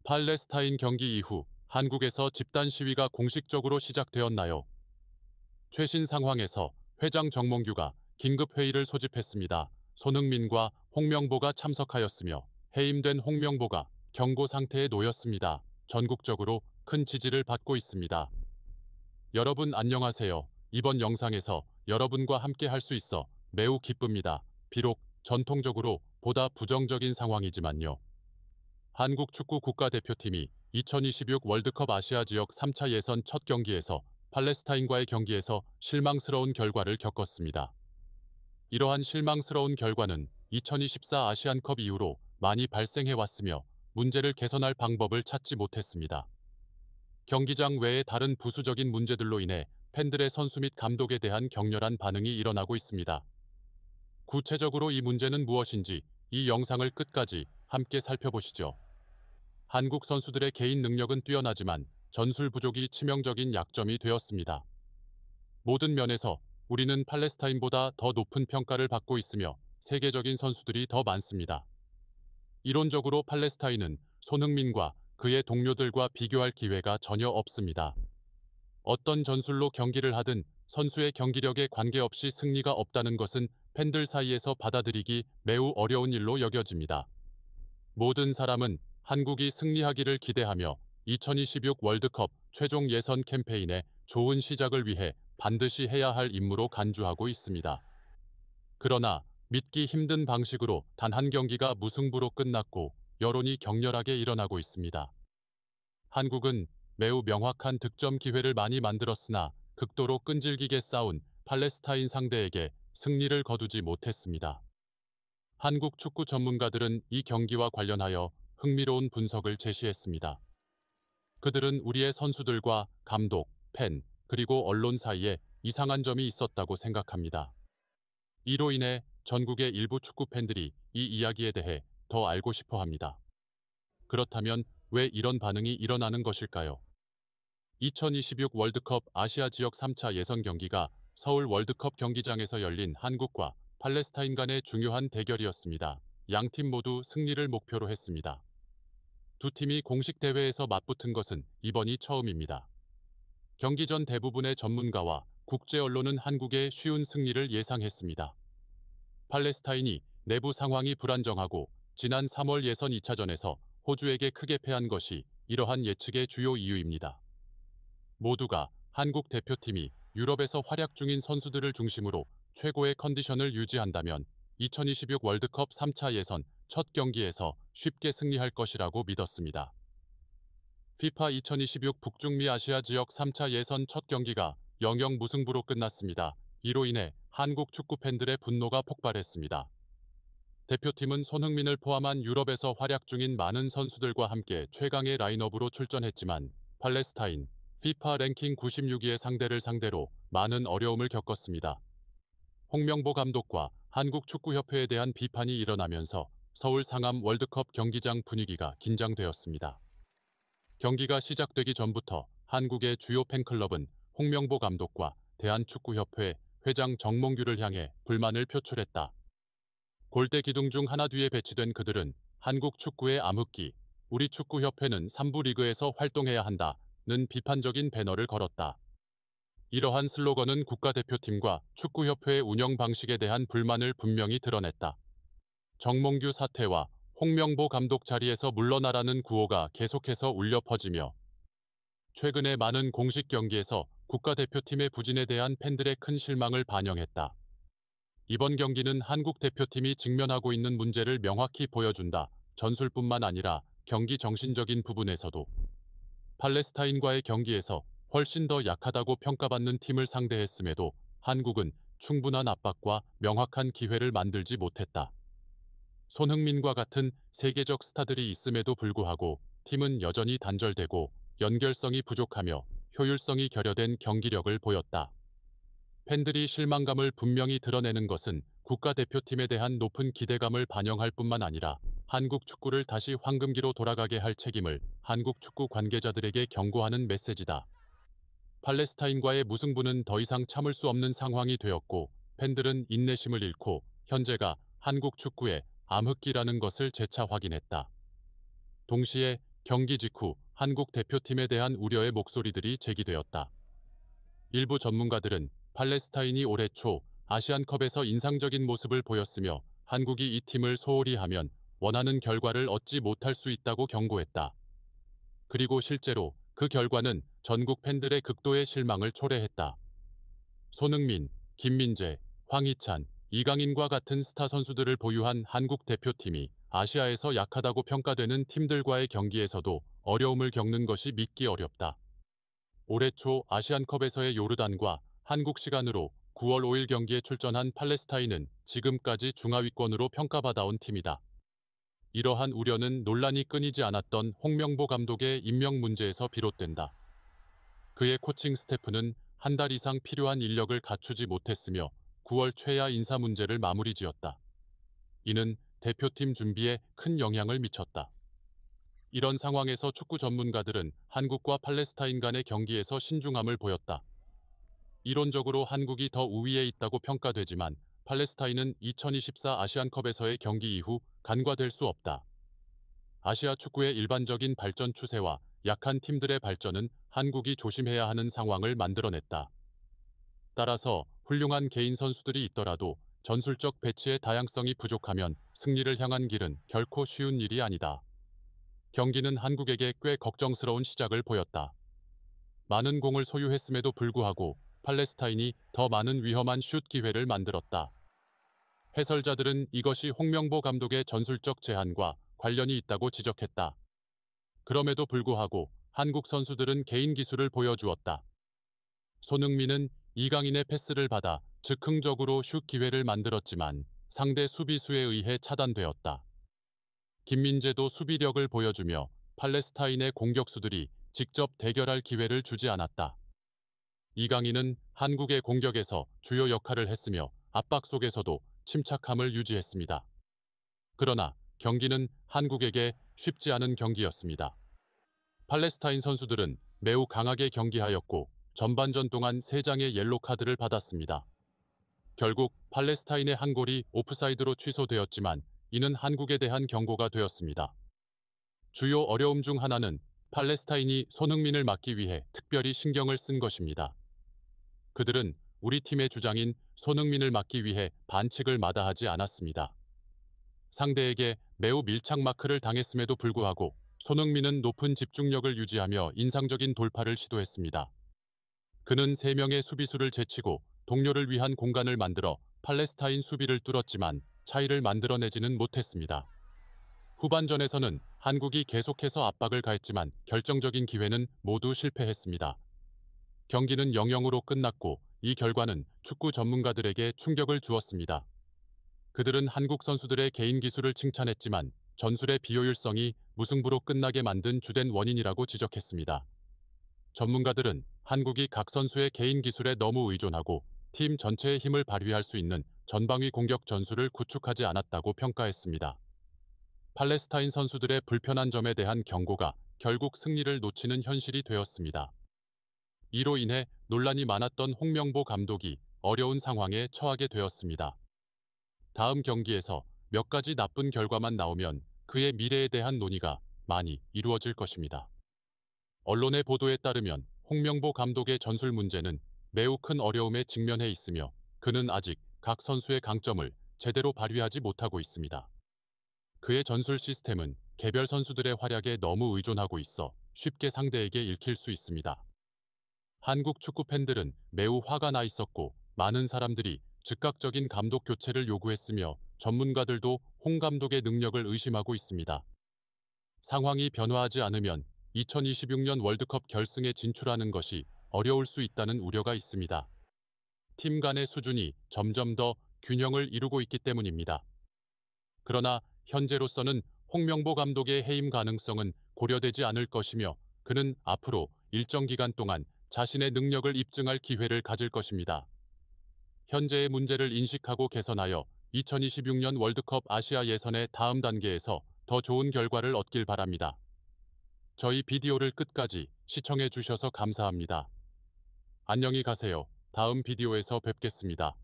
팔레스타인 경기 이후 한국에서 집단 시위가 공식적으로 시작되었나요? 최신 상황에서 회장 정몽규가 긴급 회의를 소집했습니다. 손흥민과 홍명보가 참석하였으며 해임된 홍명보가 경고 상태에 놓였습니다. 전국적으로 큰 지지를 받고 있습니다. 여러분 안녕하세요. 이번 영상에서 여러분과 함께 할 수 있어 매우 기쁩니다. 비록 전통적으로 보다 부정적인 상황이지만요. 한국 축구 국가대표팀이 2026 월드컵 아시아 지역 3차 예선 첫 경기에서 팔레스타인과의 경기에서 실망스러운 결과를 겪었습니다. 이러한 실망스러운 결과는 2024 아시안컵 이후로 많이 발생해왔으며 문제를 개선할 방법을 찾지 못했습니다. 경기장 외의 다른 부수적인 문제들로 인해 팬들의 선수 및 감독에 대한 격렬한 반응이 일어나고 있습니다. 구체적으로 이 문제는 무엇인지 이 영상을 끝까지 함께 살펴보시죠. 한국 선수들의 개인 능력은 뛰어나지만 전술 부족이 치명적인 약점이 되었습니다. 모든 면에서 우리는 팔레스타인보다 더 높은 평가를 받고 있으며 세계적인 선수들이 더 많습니다. 이론적으로 팔레스타인은 손흥민과 그의 동료들과 비교할 기회가 전혀 없습니다. 어떤 전술로 경기를 하든 선수의 경기력에 관계없이 승리가 없다는 것은 팬들 사이에서 받아들이기 매우 어려운 일로 여겨집니다. 모든 사람은 한국이 승리하기를 기대하며 2026 월드컵 최종 예선 캠페인의 좋은 시작을 위해 반드시 해야 할 임무로 간주하고 있습니다. 그러나 믿기 힘든 방식으로 단 한 경기가 무승부로 끝났고 여론이 격렬하게 일어나고 있습니다. 한국은 매우 명확한 득점 기회를 많이 만들었으나 극도로 끈질기게 싸운 팔레스타인 상대에게 승리를 거두지 못했습니다. 한국 축구 전문가들은 이 경기와 관련하여 흥미로운 분석을 제시했습니다. 그들은 우리의 선수들과 감독, 팬, 그리고 언론 사이에 이상한 점이 있었다고 생각합니다. 이로 인해 전국의 일부 축구 팬들이 이 이야기에 대해 더 알고 싶어 합니다. 그렇다면 왜 이런 반응이 일어나는 것일까요? 2026 월드컵 아시아 지역 3차 예선 경기가 서울 월드컵 경기장에서 열린 한국과 팔레스타인 간의 중요한 대결이었습니다. 양팀 모두 승리를 목표로 했습니다. 두 팀이 공식 대회에서 맞붙은 것은 이번이 처음입니다. 경기 전 대부분의 전문가와 국제 언론은 한국의 쉬운 승리를 예상했습니다. 팔레스타인이 내부 상황이 불안정하고 지난 3월 예선 2차전에서 호주에게 크게 패한 것이 이러한 예측의 주요 이유입니다. 모두가 한국 대표팀이 유럽에서 활약 중인 선수들을 중심으로 최고의 컨디션을 유지한다면 2026 월드컵 3차 예선 첫 경기에서 쉽게 승리할 것이라고 믿었습니다. FIFA 2026 북중미 아시아 지역 3차 예선 첫 경기가 0-0 무승부로 끝났습니다. 이로 인해 한국 축구 팬들의 분노가 폭발했습니다. 대표팀은 손흥민을 포함한 유럽에서 활약 중인 많은 선수들과 함께 최강의 라인업으로 출전했지만 팔레스타인, FIFA 랭킹 96위의 상대를 상대로 많은 어려움을 겪었습니다. 홍명보 감독과 한국축구협회에 대한 비판이 일어나면서 서울 상암 월드컵 경기장 분위기가 긴장되었습니다. 경기가 시작되기 전부터 한국의 주요 팬클럽은 홍명보 감독과 대한축구협회 회장 정몽규를 향해 불만을 표출했다. 골대 기둥 중 하나 뒤에 배치된 그들은 한국 축구의 암흑기, 우리 축구협회는 3부 리그에서 활동해야 한다는 비판적인 배너를 걸었다. 이러한 슬로건은 국가대표팀과 축구협회의 운영 방식에 대한 불만을 분명히 드러냈다. 정몽규 사태와 홍명보 감독 자리에서 물러나라는 구호가 계속해서 울려 퍼지며 최근에 많은 공식 경기에서 국가대표팀의 부진에 대한 팬들의 큰 실망을 반영했다. 이번 경기는 한국 대표팀이 직면하고 있는 문제를 명확히 보여준다. 전술뿐만 아니라 경기 정신적인 부분에서도 팔레스타인과의 경기에서 훨씬 더 약하다고 평가받는 팀을 상대했음에도 한국은 충분한 압박과 명확한 기회를 만들지 못했다. 손흥민과 같은 세계적 스타들이 있음에도 불구하고 팀은 여전히 단절되고 연결성이 부족하며 효율성이 결여된 경기력을 보였다. 팬들이 실망감을 분명히 드러내는 것은 국가대표팀에 대한 높은 기대감을 반영할 뿐만 아니라 한국 축구를 다시 황금기로 돌아가게 할 책임을 한국 축구 관계자들에게 경고하는 메시지다. 팔레스타인과의 무승부는 더 이상 참을 수 없는 상황이 되었고 팬들은 인내심을 잃고 현재가 한국 축구의 암흑기라는 것을 재차 확인했다. 동시에 경기 직후 한국 대표팀에 대한 우려의 목소리들이 제기되었다. 일부 전문가들은 팔레스타인이 올해 초 아시안컵에서 인상적인 모습을 보였으며 한국이 이 팀을 소홀히 하면 원하는 결과를 얻지 못할 수 있다고 경고했다. 그리고 실제로 그 결과는 전국 팬들의 극도의 실망을 초래했다. 손흥민, 김민재, 황희찬, 이강인과 같은 스타 선수들을 보유한 한국 대표팀이 아시아에서 약하다고 평가되는 팀들과의 경기에서도 어려움을 겪는 것이 믿기 어렵다. 올해 초 아시안컵에서의 요르단과 한국 시간으로 9월 5일 경기에 출전한 팔레스타인은 지금까지 중하위권으로 평가받아온 팀이다. 이러한 우려는 논란이 끊이지 않았던 홍명보 감독의 임명 문제에서 비롯된다. 그의 코칭 스태프는 한 달 이상 필요한 인력을 갖추지 못했으며 9월 최야 인사 문제를 마무리지었다. 이는 대표팀 준비에 큰 영향을 미쳤다. 이런 상황에서 축구 전문가들은 한국과 팔레스타인 간의 경기에서 신중함을 보였다. 이론적으로 한국이 더 우위에 있다고 평가되지만 팔레스타인은 2024 아시안컵에서의 경기 이후 간과될 수 없다. 아시아 축구의 일반적인 발전 추세와 약한 팀들의 발전은 한국이 조심해야 하는 상황을 만들어냈다. 따라서 훌륭한 개인 선수들이 있더라도 전술적 배치의 다양성이 부족하면 승리를 향한 길은 결코 쉬운 일이 아니다. 경기는 한국에게 꽤 걱정스러운 시작을 보였다. 많은 공을 소유했음에도 불구하고 팔레스타인이 더 많은 위험한 슛 기회를 만들었다. 해설자들은 이것이 홍명보 감독의 전술적 제한과 관련이 있다고 지적했다. 그럼에도 불구하고 한국 선수들은 개인 기술을 보여주었다. 손흥민은 이강인의 패스를 받아 즉흥적으로 슛 기회를 만들었지만 상대 수비수에 의해 차단되었다. 김민재도 수비력을 보여주며 팔레스타인의 공격수들이 직접 대결할 기회를 주지 않았다. 이강인은 한국의 공격에서 주요 역할을 했으며 압박 속에서도 침착함을 유지했습니다. 그러나 경기는 한국에게 쉽지 않은 경기였습니다. 팔레스타인 선수들은 매우 강하게 경기하였고 전반전 동안 3장의 옐로 카드를 받았습니다. 결국 팔레스타인의 한 골이 오프사이드로 취소되었지만 이는 한국에 대한 경고가 되었습니다. 주요 어려움 중 하나는 팔레스타인이 손흥민을 막기 위해 특별히 신경을 쓴 것입니다. 그들은 우리 팀의 주장인 손흥민을 막기 위해 반칙을 마다하지 않았습니다. 상대에게 매우 밀착 마크를 당했음에도 불구하고 손흥민은 높은 집중력을 유지하며 인상적인 돌파를 시도했습니다. 그는 3명의 수비수를 제치고 동료를 위한 공간을 만들어 팔레스타인 수비를 뚫었지만 차이를 만들어내지는 못했습니다. 후반전에서는 한국이 계속해서 압박을 가했지만 결정적인 기회는 모두 실패했습니다. 경기는 0-0으로 끝났고 이 결과는 축구 전문가들에게 충격을 주었습니다. 그들은 한국 선수들의 개인 기술을 칭찬했지만 전술의 비효율성이 무승부로 끝나게 만든 주된 원인이라고 지적했습니다. 전문가들은 한국이 각 선수의 개인 기술에 너무 의존하고 팀 전체의 힘을 발휘할 수 있는 전방위 공격 전술을 구축하지 않았다고 평가했습니다. 팔레스타인 선수들의 불편한 점에 대한 경고가 결국 승리를 놓치는 현실이 되었습니다. 이로 인해 논란이 많았던 홍명보 감독이 어려운 상황에 처하게 되었습니다. 다음 경기에서 몇 가지 나쁜 결과만 나오면 그의 미래에 대한 논의가 많이 이루어질 것입니다. 언론의 보도에 따르면 홍명보 감독의 전술 문제는 매우 큰 어려움에 직면해 있으며 그는 아직 각 선수의 강점을 제대로 발휘하지 못하고 있습니다. 그의 전술 시스템은 개별 선수들의 활약에 너무 의존하고 있어 쉽게 상대에게 읽힐 수 있습니다. 한국 축구 팬들은 매우 화가 나 있었고 많은 사람들이 즉각적인 감독 교체를 요구했으며 전문가들도 홍 감독의 능력을 의심하고 있습니다. 상황이 변화하지 않으면 2026년 월드컵 결승에 진출하는 것이 어려울 수 있다는 우려가 있습니다. 팀 간의 수준이 점점 더 균형을 이루고 있기 때문입니다. 그러나 현재로서는 홍명보 감독의 해임 가능성은 고려되지 않을 것이며 그는 앞으로 일정 기간 동안 자신의 능력을 입증할 기회를 가질 것입니다. 현재의 문제를 인식하고 개선하여 2026년 월드컵 아시아 예선의 다음 단계에서 더 좋은 결과를 얻길 바랍니다. 저희 비디오를 끝까지 시청해 주셔서 감사합니다. 안녕히 가세요. 다음 비디오에서 뵙겠습니다.